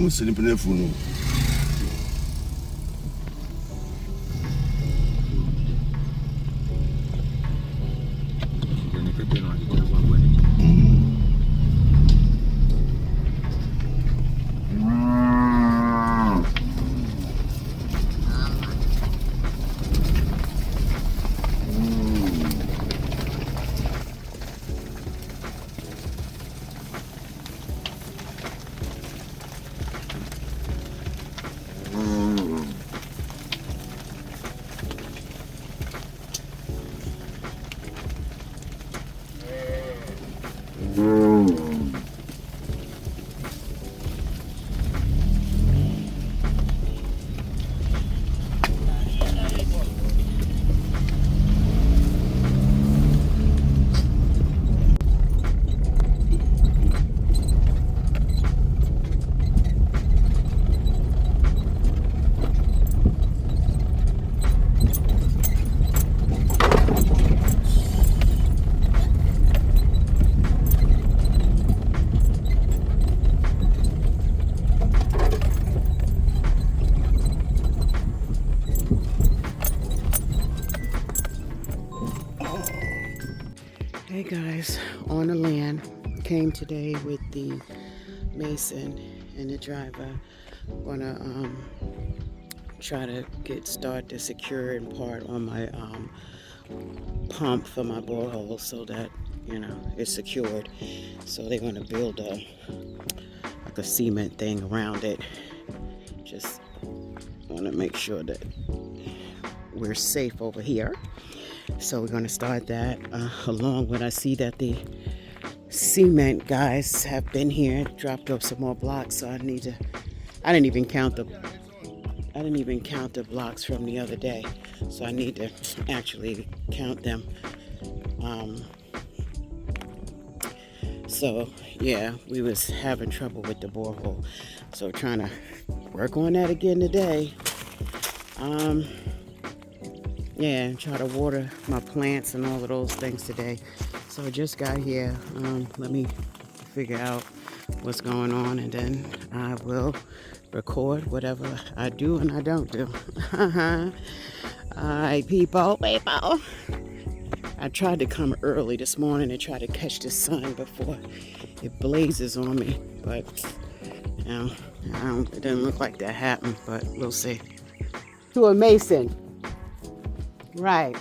I'm sitting in the phone. Hey guys, on the land, came today with the mason and the driver. Gonna try to start the securing part on my pump for my borehole so that it's secured. So they're gonna build a cement thing around it. Just want to make sure that we're safe over here. So we're going to start that along when I see that the cement guys have been here, dropped off some more blocks. So I didn't even count the blocks from the other day. So I need to actually count them. So yeah, we was having trouble with the borehole. So trying to work on that again today. Yeah, try to water my plants and all of those things today. So I just got here. Let me figure out what's going on, and then I will record whatever I do and I don't do. Alright, people. I tried to come early this morning and try to catch the sun before it blazes on me, but it didn't look like that happened, but we'll see. To a mason. Right.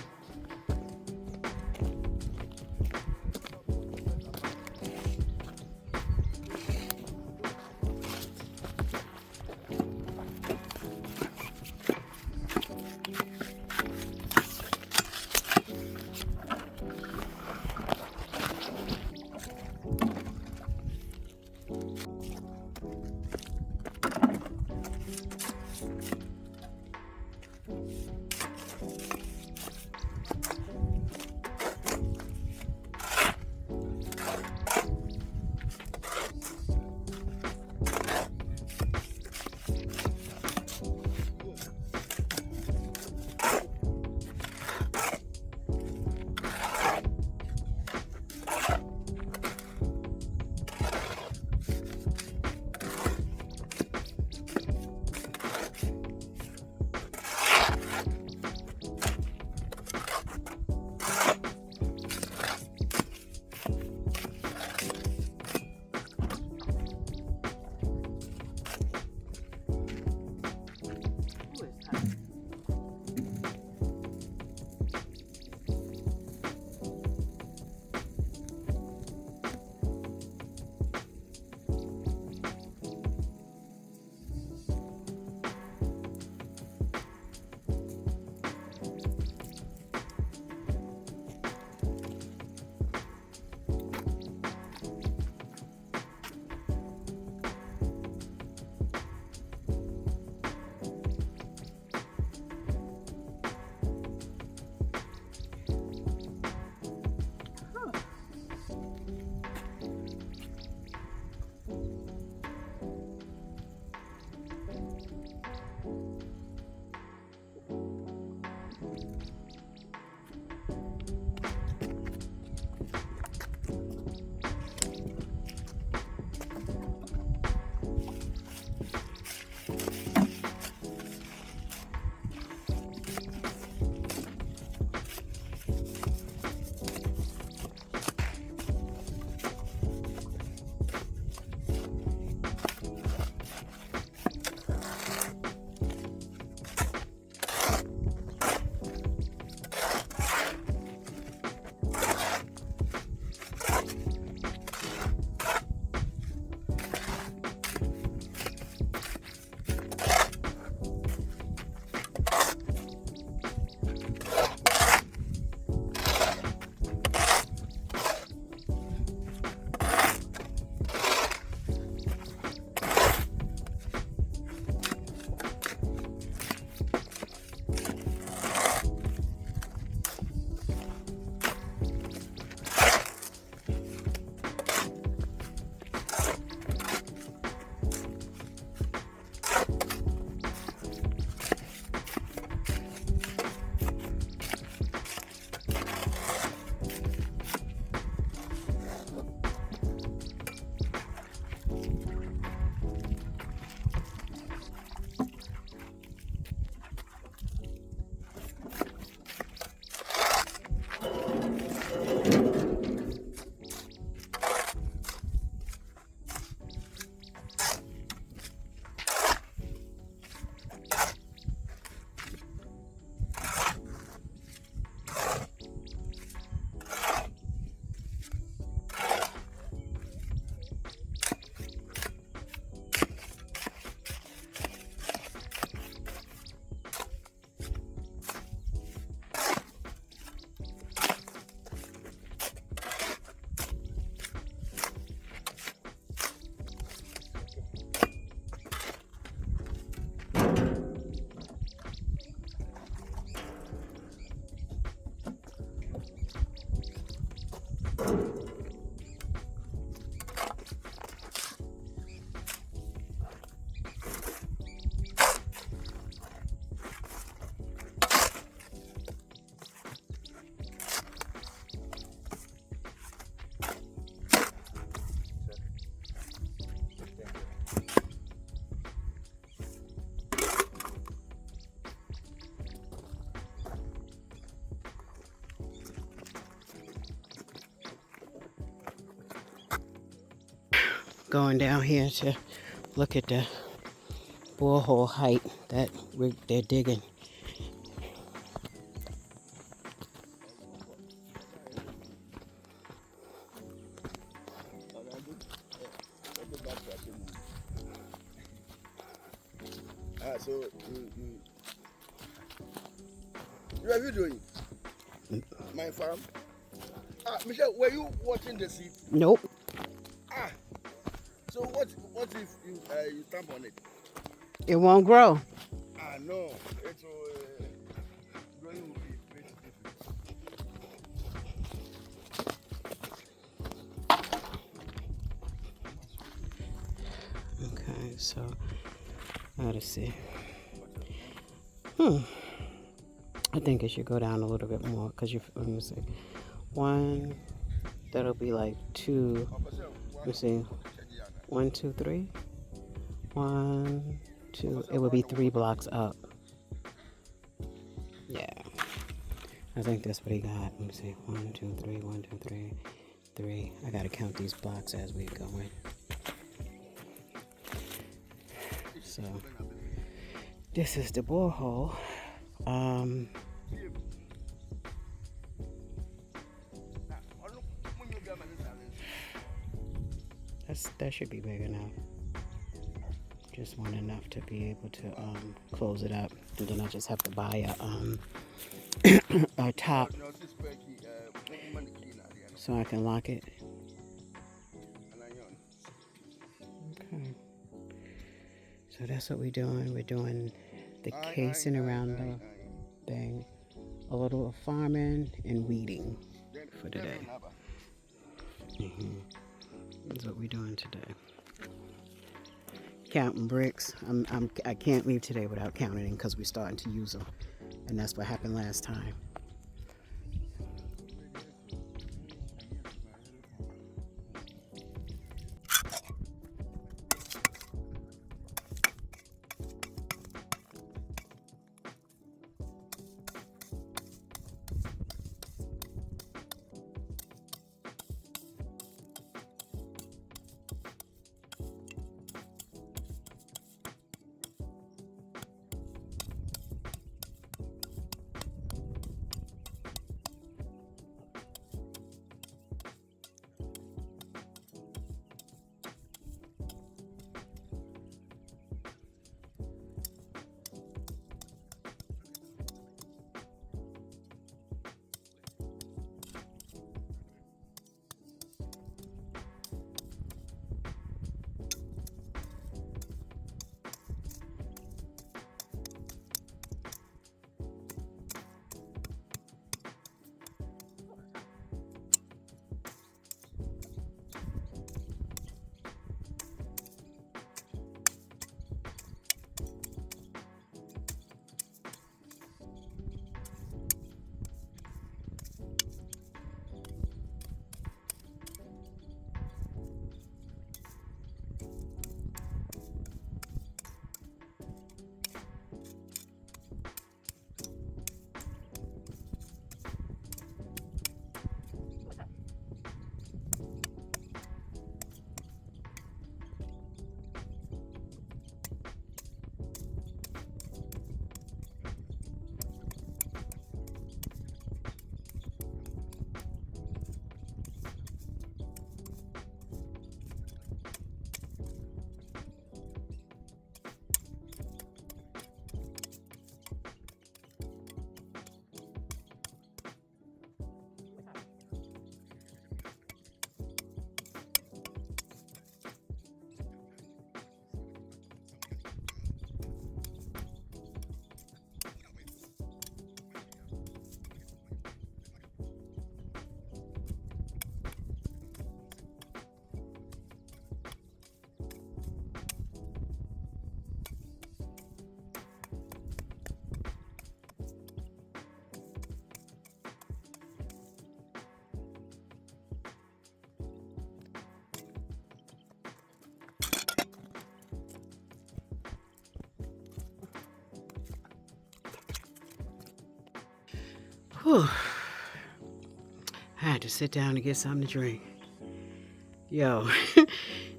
going down here to look at the borehole height that they're digging. So, what are you doing? My farm? Michelle, were you watching the seed? Nope. So what if you stamp on it? It won't grow. No. It's growing will be very difficult. Okay, so let's see. I think it should go down a little bit more because let me see. One, that'll be like two. Let me see. 1, 2, 3. 1, 2. It would be 3 blocks up. Yeah. I think that's what he got. Let me see. 1, 2, 3. 1, 2, 3. 3. I gotta count these blocks as we go in. So this is the borehole. That should be big enough. Just want enough to be able to close it up, and then I just have to buy a top so I can lock it. Okay. So that's what we're doing. We're doing the casing around the thing, a little farming and weeding for today. That's what we're doing today. Counting bricks. I can't leave today without counting them because we're starting to use them, and that's what happened last time. Whew. I had to sit down to get something to drink. Yo,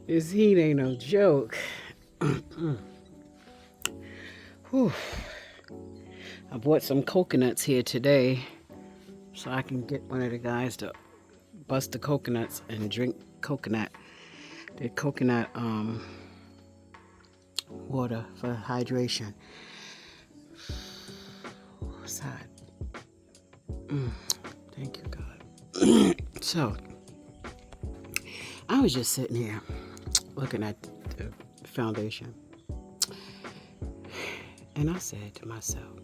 This heat ain't no joke. Whew. I bought some coconuts here today so I can get one of the guys to bust the coconuts and drink coconut. The coconut water for hydration. What's that? Thank you, God. So, I was just sitting here looking at the foundation, and I said to myself,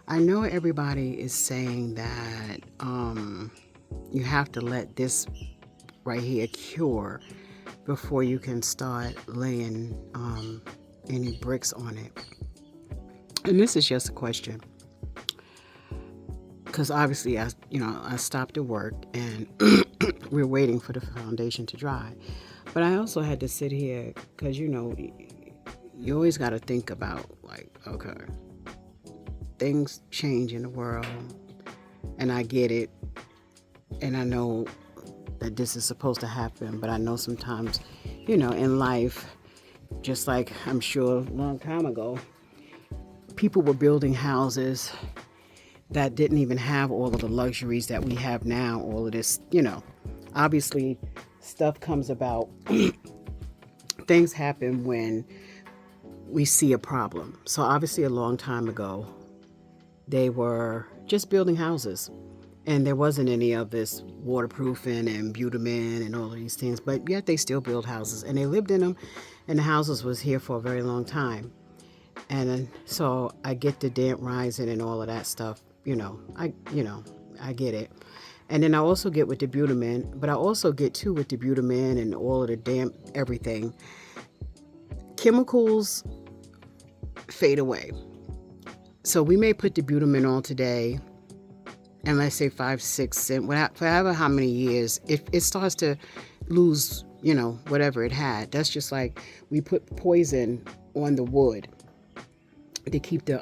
I know everybody is saying that you have to let this right here cure before you can start laying any bricks on it. And this is just a question, because obviously I stopped at work and we're waiting for the foundation to dry. But I also had to sit here because you always got to think about, like, okay, things change in the world, and I get it, and I know that this is supposed to happen, but I know sometimes, in life, just like I'm sure a long time ago, people were building houses that didn't even have all of the luxuries that we have now. All of this, obviously stuff comes about. Things happen when we see a problem. So obviously a long time ago, they were just building houses, and there wasn't any of this waterproofing and bitumen and all of these things, but yet they still built houses and they lived in them, and the houses was here for a very long time. And so I get the damp rising and all of that stuff, I get it. And then I also get with the bitumen, but I also get too with the bitumen and all of the damp everything. Chemicals fade away. So we may put the bitumen on today, and let's say 5, 6, 7, whatever how many years, it starts to lose, whatever it had. That's just like we put poison on the wood to keep the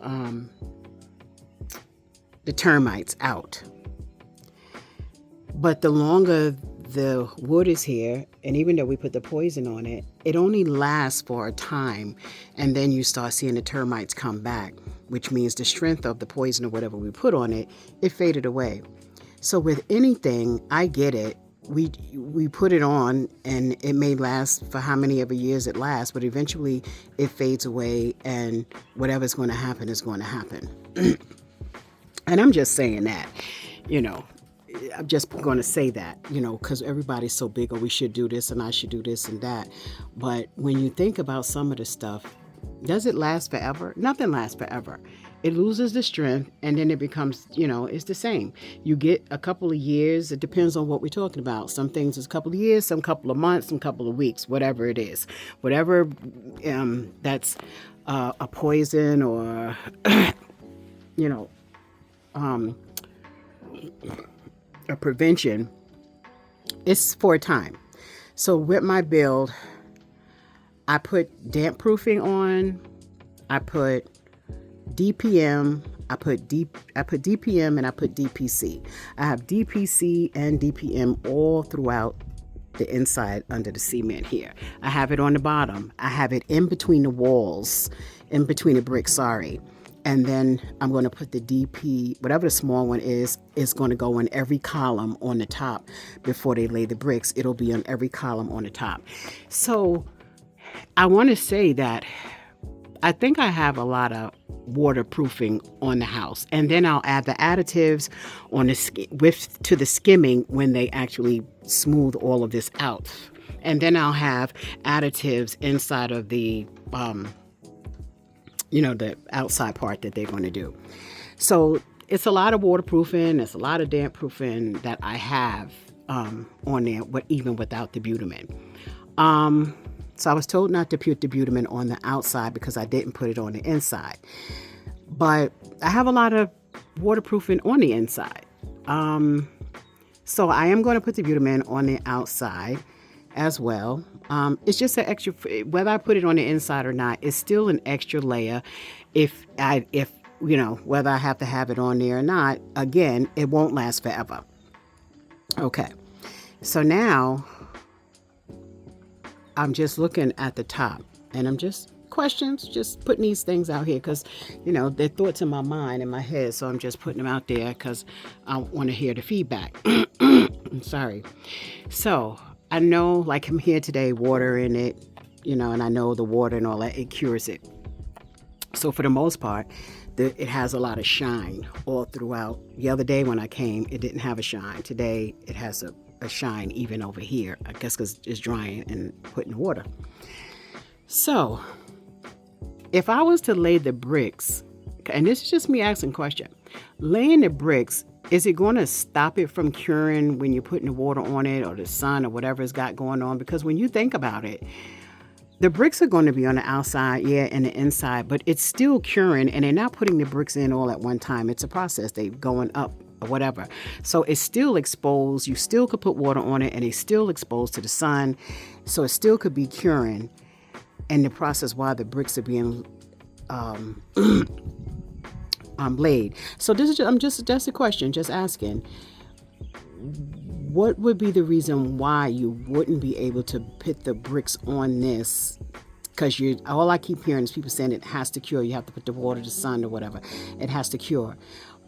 termites out. But the longer the wood is here, and even though we put the poison on it, it only lasts for a time, and then you start seeing the termites come back, which means the strength of the poison or whatever we put on it, it faded away. So with anything, I get it. We put it on, and it may last for how many ever years it lasts, but eventually it fades away, and whatever's going to happen is going to happen. And I'm just saying that, I'm just going to say that, because everybody's so big, or we should do this and I should do this and that. But when you think about some of the stuff, does it last forever? Nothing lasts forever. It loses the strength, and then it becomes, it's the same. You get a couple of years. It depends on what we're talking about. Some things is a couple of years, some couple of months, some couple of weeks, whatever it is. Whatever that's a poison or, a prevention, it's for a time. So with my build, I put damp proofing on, I put DPM, I put DPM, and I put DPC. I have DPC and DPM all throughout the inside under the cement here. I have it on the bottom. I have it in between the walls, in between the bricks, and then I'm going to put the DP, whatever the small one is going to go on every column on the top before they lay the bricks. It'll be on every column on the top. So I want to say that I think I have a lot of waterproofing on the house, and then I'll add the additives on to the skimming when they actually smooth all of this out. And then I'll have additives inside of the the outside part that they're going to do. So it's a lot of waterproofing, it's a lot of damp proofing that I have on there, even without the bitumen. So I was told not to put the bitumen on the outside because I didn't put it on the inside. But I have a lot of waterproofing on the inside. So I am going to put the bitumen on the outside as well. It's just an extra, whether I put it on the inside or not, it's still an extra layer. If whether I have to have it on there or not, again, it won't last forever. Okay. So now I'm just looking at the top, and I'm just questions, just putting these things out here because, they're thoughts in my mind, in my head. So I'm just putting them out there because I want to hear the feedback. I'm sorry. So I know, like I'm here today, water in it, and I know the water and all that, it cures it. So for the most part, it has a lot of shine all throughout. The other day when I came, it didn't have a shine. Today, it has a shine even over here, I guess because it's drying and put in water. So if I was to lay the bricks, and this is just me asking a question, laying the bricks, is it going to stop it from curing when you're putting the water on it or the sun or whatever it's got going on? Because when you think about it, the bricks are going to be on the outside, yeah, and the inside, but it's still curing, and they're not putting the bricks in all at one time. It's a process. They're going up or whatever. So it's still exposed. You still could put water on it, and it's still exposed to the sun. So it still could be curing in the process while the bricks are being laid. So this is just a question, just asking. What would be the reason why you wouldn't be able to put the bricks on this? Because all I keep hearing is people saying it has to cure. You have to put the water, the sun, or whatever. It has to cure.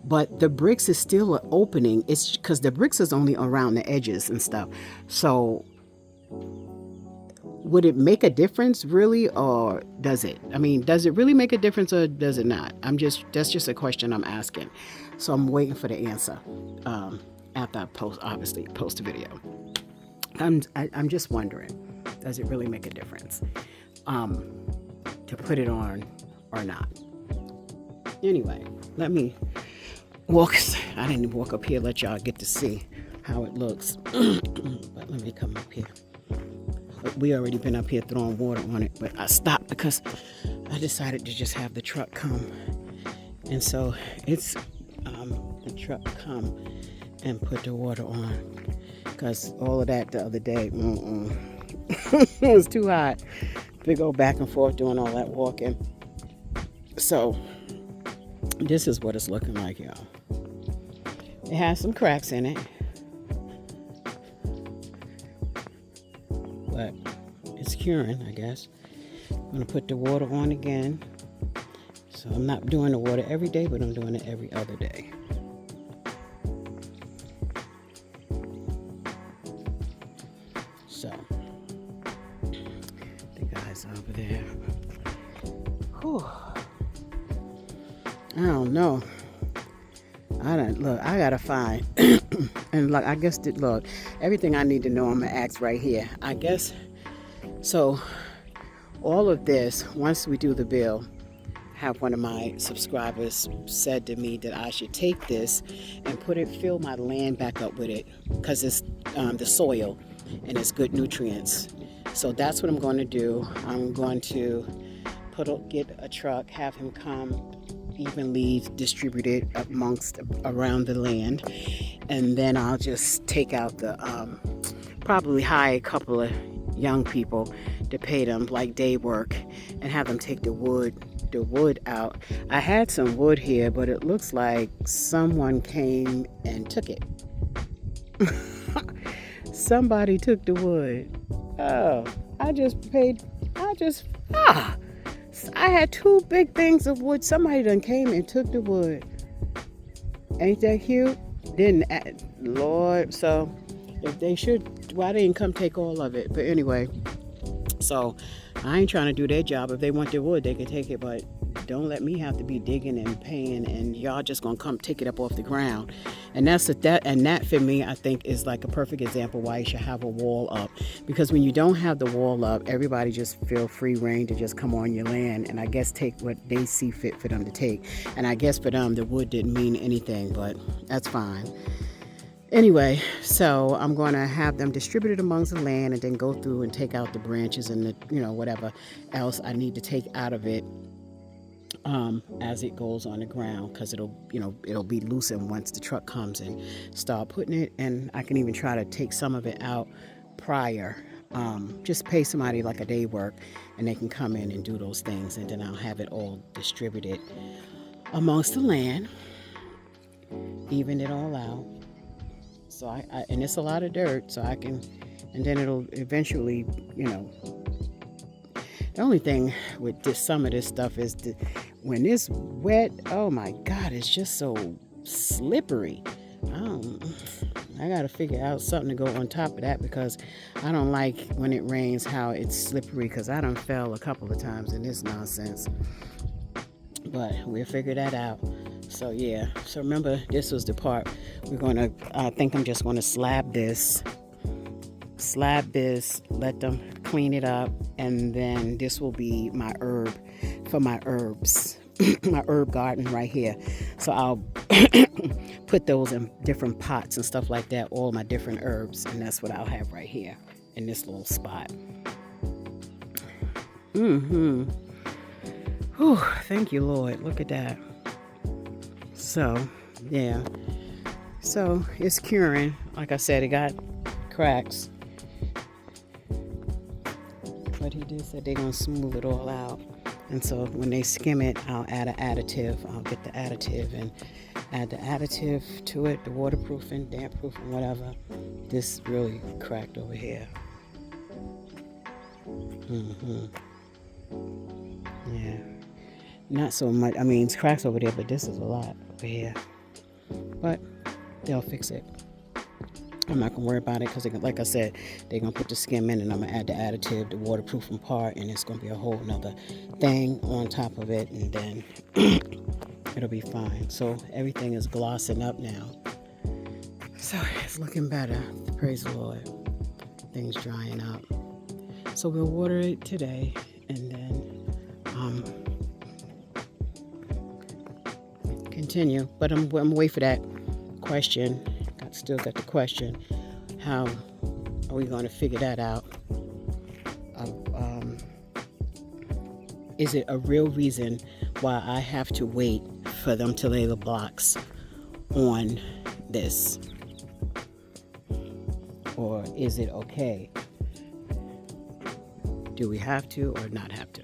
But the bricks is still an opening. It's because the bricks is only around the edges and stuff. So would it make a difference really, or does it? I mean, does it really make a difference or does it not? That's just a question I'm asking. So I'm waiting for the answer. After I post the video. I'm just wondering, does it really make a difference to put it on or not? Anyway, let me walk. I didn't walk up here, let y'all get to see how it looks. But let me come up here. We already been up here throwing water on it, but I stopped because I decided to just have the truck come. And so it's the truck come and put the water on, because all of that the other day, it was too hot to go back and forth doing all that walking. So this is what it's looking like, y'all. It has some cracks in it, but it's curing, I guess. I'm gonna put the water on again. So I'm not doing the water every day, but I'm doing it every other day. So, the guys over there. Whew. I don't know. I gotta find. And look, I guess everything I need to know, I'm gonna ask right here. I guess, so all of this, once we do the bill, have one of my subscribers said to me that I should take this and fill my land back up with it, because it's the soil and it's good nutrients. So that's what I'm going to do. I'm going to get a truck, have him come evenly distribute it around the land, and then I'll just take out the probably hire a couple of young people to pay them like day work and have them take the wood out. I had some wood here, but it looks like someone came and took it. Somebody took the wood. Oh, I had 2 big things of wood. Somebody done came and took the wood. Ain't that cute? Lord, so if they should, why they didn't come take all of it? But anyway, so I ain't trying to do their job. If they want their wood, they can take it, but don't let me have to be digging and paying, and y'all just gonna come take it up off the ground. And that for me, I think, is like a perfect example why you should have a wall up. Because when you don't have the wall up, everybody just feel free reign to just come on your land and I guess take what they see fit for them to take. And I guess for them, the wood didn't mean anything, but that's fine. Anyway, so I'm going to have them distributed amongst the land and then go through and take out the branches and the, whatever else I need to take out of it as it goes on the ground, because it'll be loosened once the truck comes and start putting it. And I can even try to take some of it out prior. Just pay somebody like a day work and they can come in and do those things, and then I'll have it all distributed amongst the land, even it all out. So and it's a lot of dirt, so I can, and then it'll eventually, you know. The only thing with some of this stuff is when it's wet, oh my God, it's just so slippery. I gotta figure out something to go on top of that, because I don't like when it rains how it's slippery, because I done fell a couple of times in this nonsense. But we'll figure that out. So yeah, so remember, this was the part I think I'm just gonna slab this, let them clean it up, and then this will be my herb for my herbs, my herb garden right here. So I'll put those in different pots and stuff like that, all my different herbs, and that's what I'll have right here in this little spot. Whew, thank you, Lord. Look at that. So yeah, so it's curing. Like I said, it got cracks, but he did say they're gonna smooth it all out. And so when they skim it, I'll add an additive. I'll get the additive and add the additive to it, the waterproofing, damp proofing, whatever. This really cracked over here. Yeah, not so much. I mean, it's cracks over there, but this is a lot over here. But they'll fix it. I'm not gonna worry about it, because like I said, they're gonna put the skim in, and I'm gonna add the additive, the waterproofing part, and it's gonna be a whole nother thing on top of it, and then it'll be fine. So everything is glossing up now, so it's looking better. Praise the Lord. Things drying up. So we'll water it today, and then continue. But I'm waiting for that question. Still got the question, how are we going to figure that out? Is it a real reason why I have to wait for them to lay the blocks on this? Or is it okay? Do we have to or not have to?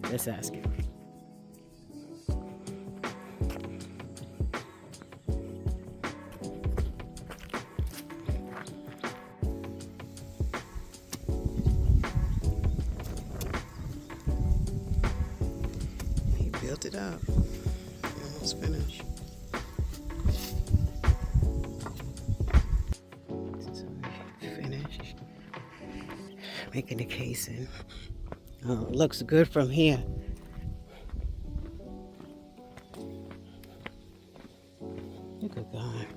Let's ask him. Built it up. Almost finished. So finished making the casing. Oh, it looks good from here. Look at God.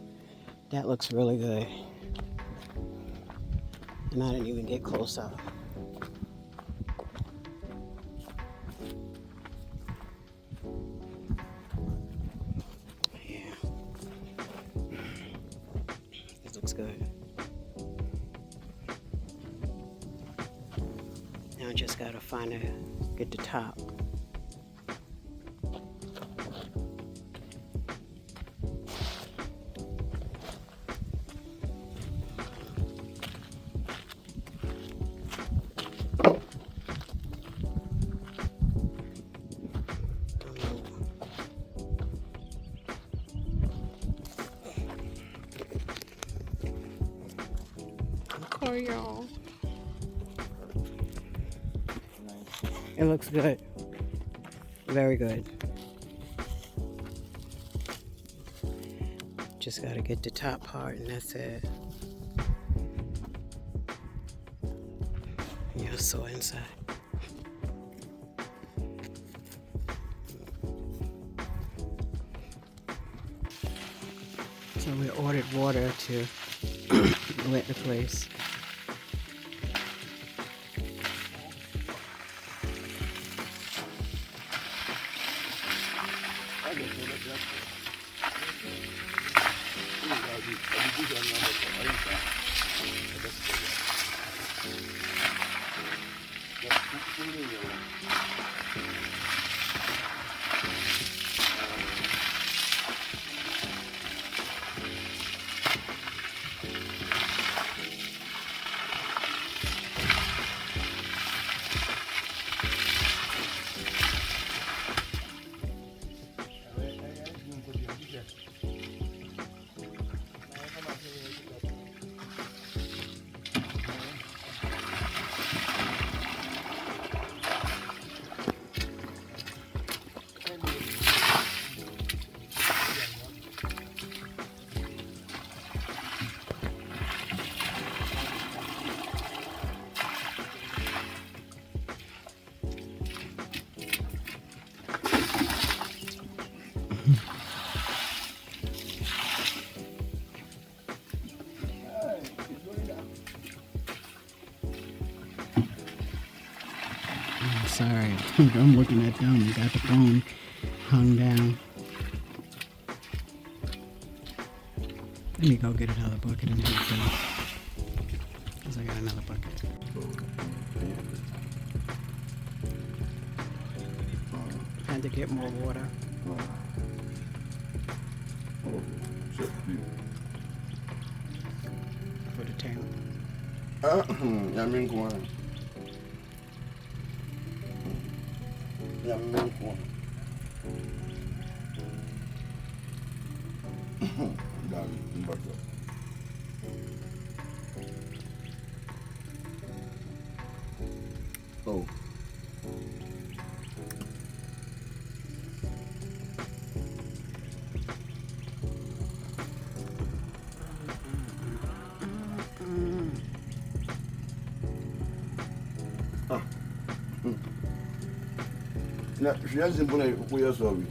That looks really good. And I didn't even get close up. Good. Now I just gotta get the top. Y'all. It looks good. Very good. Just gotta get the top part, and that's it. Yeah, so inside. So we ordered water to wet the place. sorry. I'm looking at them. Got the phone hung down. Let me go get another bucket and help them. Because I got another bucket. Had to get more water. For the tank. Yamin Kwan. Yamin Kwan. Darling, butter. Oh. Na she has been playing for years already.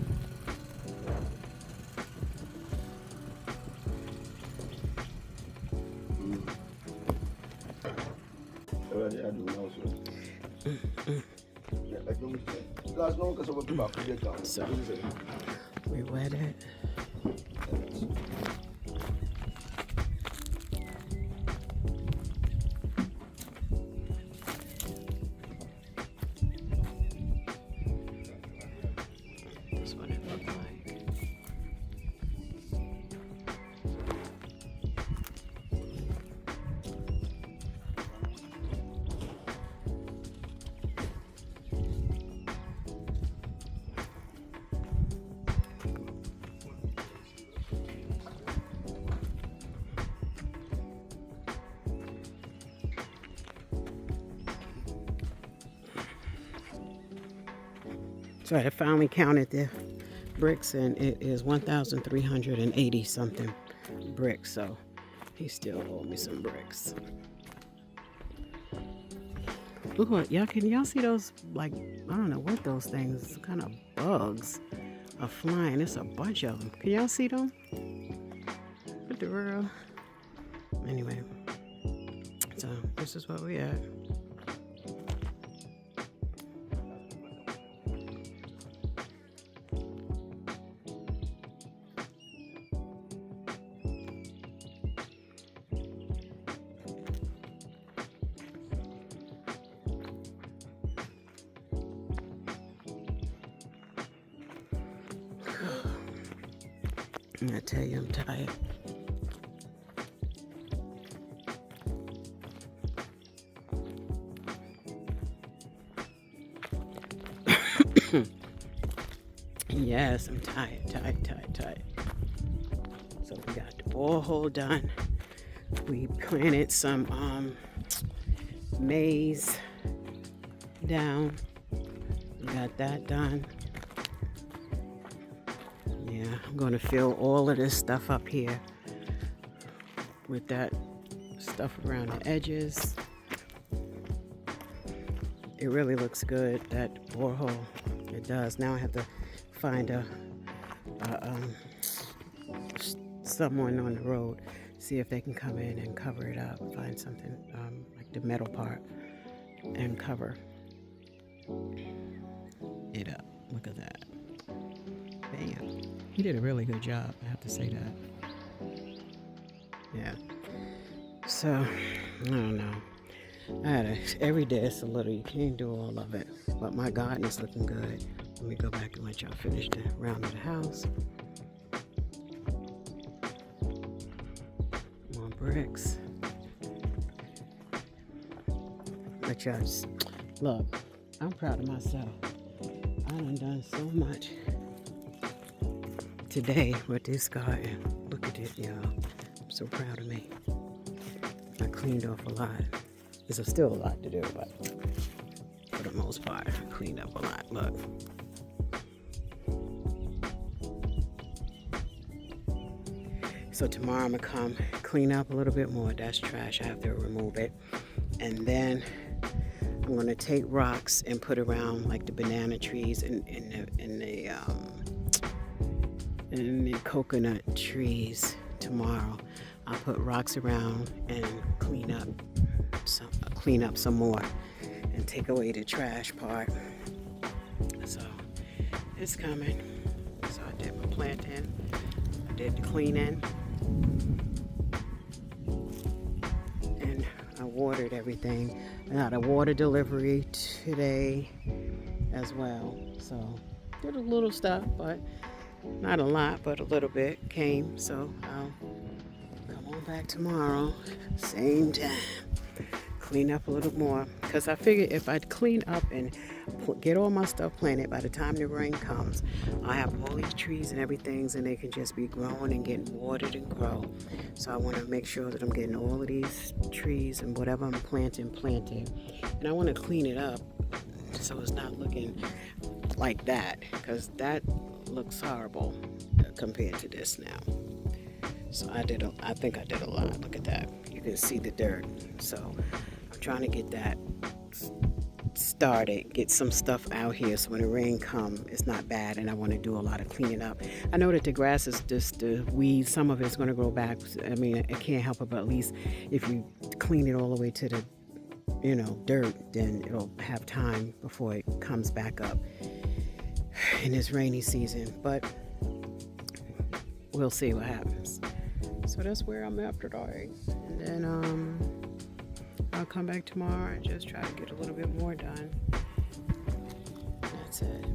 So we wet it. That's what it looked like. So I finally counted the bricks, and it is 1,380 something bricks. So he still owed me some bricks. Look what y'all can y'all see those, like, I don't know what those things, kind of bugs are flying. It's a bunch of them. Can y'all see them? What the world? Anyway, so this is what we at. I tell you, I'm tired. Yes, I'm tired. So we got the borehole done. We planted some maize down. We got that done. Yeah, I'm going to fill all of this stuff up here with that stuff around the edges. It really looks good, that borehole. It does. Now I have to find someone on the road, see if they can come in and cover it up. Find something like the metal part and cover it up. Look at that. Bam. He did a really good job, I have to say that. Yeah. So, I don't know. Every day it's a little, you can't do all of it. But my garden is looking good. Let me go back and let y'all finish the round of the house. More bricks. Let y'all just, look, I'm proud of myself. I done so much today with this garden. Look at it, y'all. I'm so proud of me. I cleaned off a lot. There's still a lot to do, but for the most part, I cleaned up a lot. Look. So tomorrow I'm gonna come clean up a little bit more. That's trash. I have to remove it. And then I'm gonna take rocks and put around like the banana trees and the coconut trees tomorrow. I'll put rocks around and clean up some more and take away the trash part. So it's coming. So I did my planting, I did the cleaning, and I watered everything. I got a water delivery today as well. So did a little stuff, but not a lot, but a little bit came. So I'll come on back tomorrow, same time, clean up a little more, because I figured if I clean up and get all my stuff planted, by the time the rain comes, I have all these trees and everything, and they can just be growing and getting watered and grow. So I want to make sure that I'm getting all of these trees and whatever I'm planting planted, and I want to clean it up so it's not looking like that, because that looks horrible compared to this now. So I think I did a lot. Look at that. You can see the dirt. So I'm trying to get that started, get some stuff out here so when the rain comes, it's not bad, and I want to do a lot of cleaning up. I know that the grass is just the weeds. Some of it's going to grow back. I mean, it can't help it, but at least if you clean it all the way to the, dirt, then it'll have time before it comes back up in this rainy season. But we'll see what happens. So that's where I'm at today. And then I'll come back tomorrow and just try to get a little bit more done. That's it.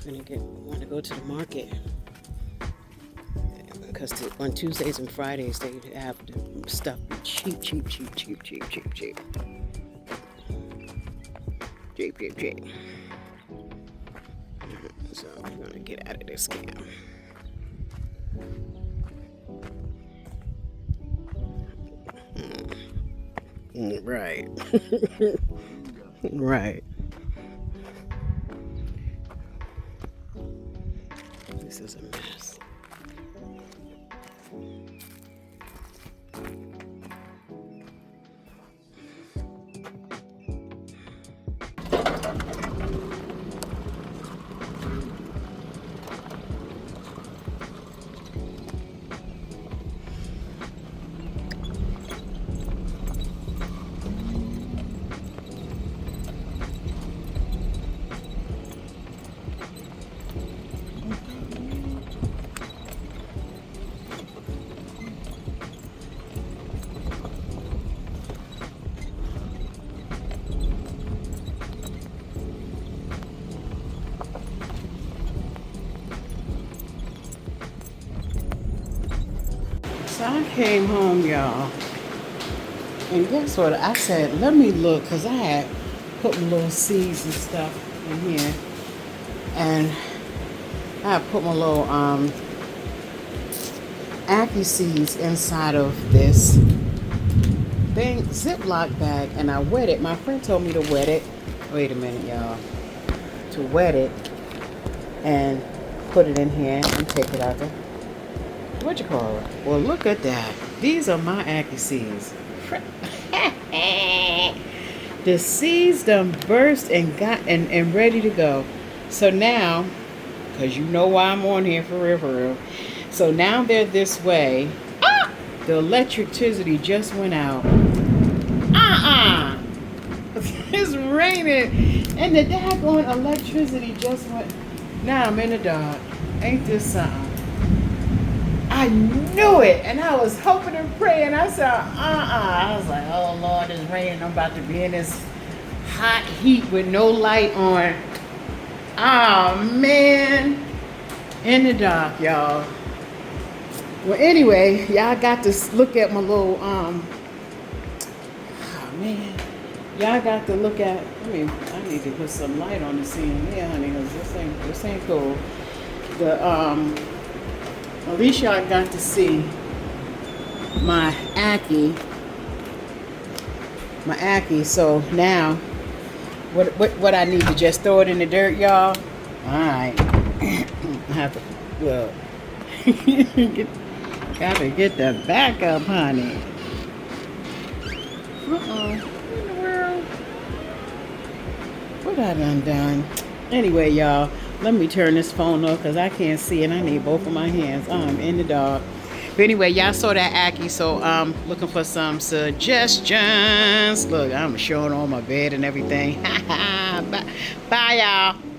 Want to go to the market, because on Tuesdays and Fridays they have the stuff cheap. So I'm gonna get out of this scam. Right. Right. This is a mess. So I came home, y'all, and guess what? I said, let me look, because I had put my little seeds and stuff in here, and I put my little ackee seeds inside of this thing, Ziploc bag, and I wet it. My friend told me to wet it. Wait a minute, y'all. To wet it and put it in here and take it out there. What you call it? Well, look at that. These are my ackee seeds. The seeds done burst and got and ready to go. So now, because you know why I'm on here for real. So now they're this way. Ah! The electricity just went out. It's raining. And the daggone electricity just went. Now I'm in the dark. Ain't this something? I knew it, and I was hoping and praying. I said, I was like, oh Lord, it's raining. I'm about to be in this hot heat with no light on. Oh man, in the dark, y'all. Well, anyway, y'all got to look at my little oh man, y'all got to look at. I need to put some light on the scene here, honey, because this ain't cool. At least y'all got to see my ackee. So now, what I need to just throw it in the dirt, y'all? All right. I have to, well, gotta get the back up, honey. What in the world? What I done? Anyway, y'all. Let me turn this phone off because I can't see and I need both of my hands. I'm in the dark. But anyway, y'all saw that Aki, so looking for some suggestions. Look, I'm showing on my bed and everything. Bye, y'all.